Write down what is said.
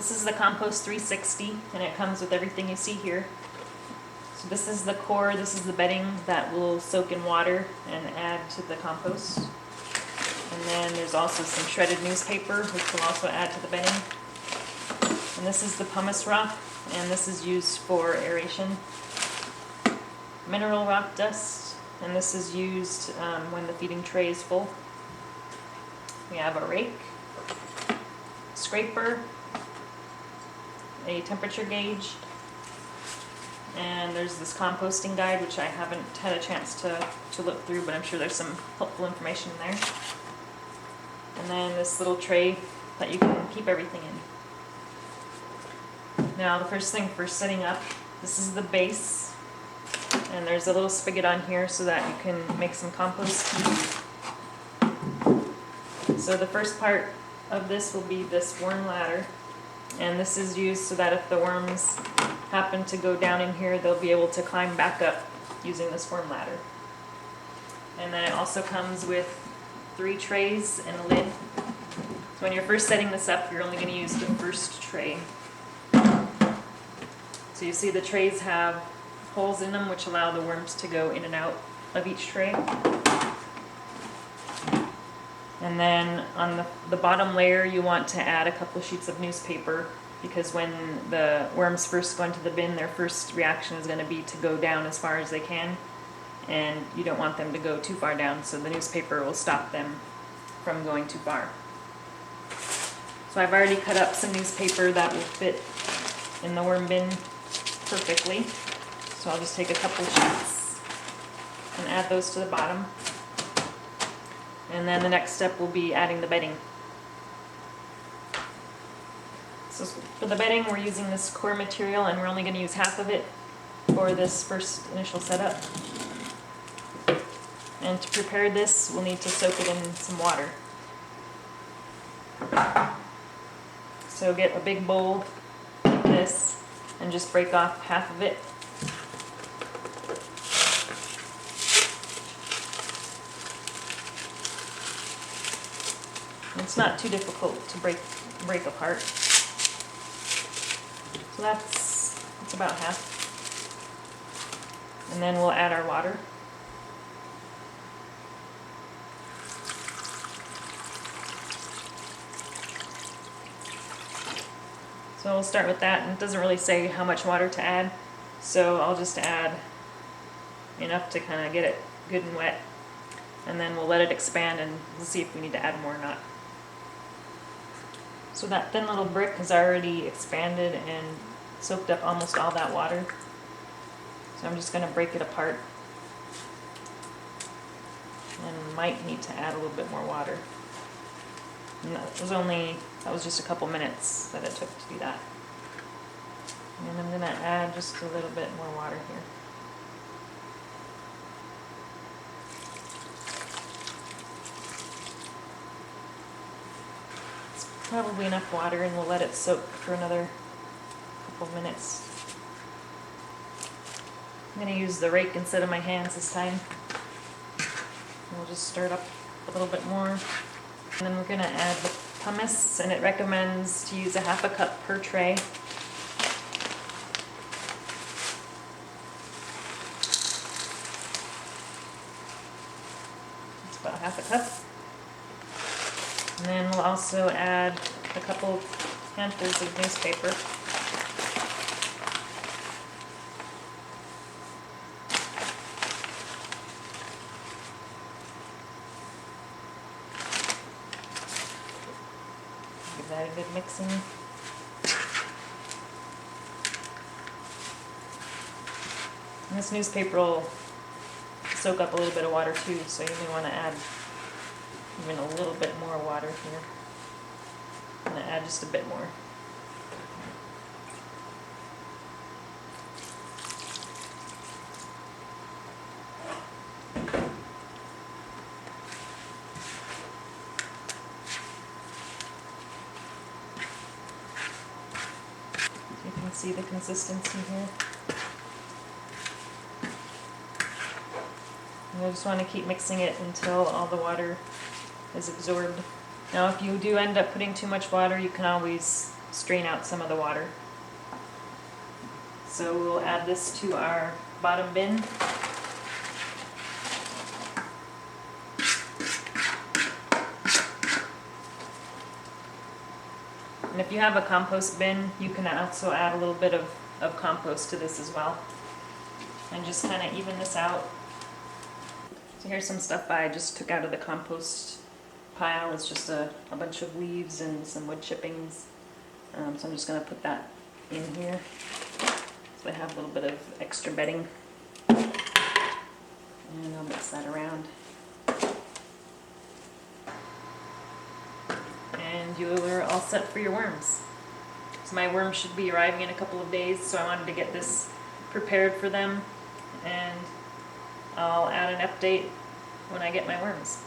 This is the Compost 360, and it comes with everything you see here. So this is the core, this is the bedding that will soak in water and add to the compost. And then there's also some shredded newspaper, which will also add to the bedding. And this is the pumice rock, and this is used for aeration. Mineral rock dust, and this is used when the feeding tray is full. We have a rake, scraper, a temperature gauge, and there's this composting guide, which I haven't had a chance to look through, but I'm sure there's some helpful information in there. And then this little tray that you can keep everything in. Now the first thing for setting up, this is the base, and there's a little spigot on here so that you can make some compost. So the first part of this will be this worm ladder, and this is used so that if the worms happen to go down in here, they'll be able to climb back up using this worm ladder. And then it also comes with 3 trays and a lid. So when you're first setting this up, you're only going to use the first tray. So you see the trays have holes in them which allow the worms to go in and out of each tray. And then on the bottom layer, you want to add a couple sheets of newspaper, because when the worms first go into the bin, their first reaction is going to be to go down as far as they can, and you don't want them to go too far down, so the newspaper will stop them from going too far. So I've already cut up some newspaper that will fit in the worm bin perfectly. So I'll just take a couple sheets and add those to the bottom. And then the next step will be adding the bedding. So for the bedding, we're using this core material, and we're only going to use half of it for this first initial setup. And to prepare this, we'll need to soak it in some water. So get a big bowl like this and just break off half of it. It's not too difficult to break apart. So that's about half. And then we'll add our water. So we'll start with that, and it doesn't really say how much water to add, so I'll just add enough to kind of get it good and wet, and then we'll let it expand and we'll see if we need to add more or not. So that thin little brick has already expanded and soaked up almost all that water. So I'm just going to break it apart, and might need to add a little bit more water. And that was just a couple minutes that it took to do that. And I'm going to add just a little bit more water here. Probably enough water, and we'll let it soak for another couple minutes. I'm going to use the rake instead of my hands this time. We'll just stir it up a little bit more. And then we're going to add the pumice, and it recommends to use a half a cup per tray. It's about half a cup. And then we'll also add a couple handfuls of newspaper. Give that a good mixing. And this newspaper will soak up a little bit of water too, so you may want to add even a little bit more water here. I'm going to add just a bit more. You can see the consistency here. And I just want to keep mixing it until all the water is absorbed. Now if you do end up putting too much water, you can always strain out some of the water. So we'll add this to our bottom bin. And if you have a compost bin, you can also add a little bit of compost to this as well. And just kind of even this out. So here's some stuff I just took out of the compost pile. It's just a bunch of leaves and some wood chippings. So I'm just going to put that in here. So I have a little bit of extra bedding. And I'll mix that around. And you're all set for your worms. So my worms should be arriving in a couple of days, so I wanted to get this prepared for them, and I'll add an update when I get my worms.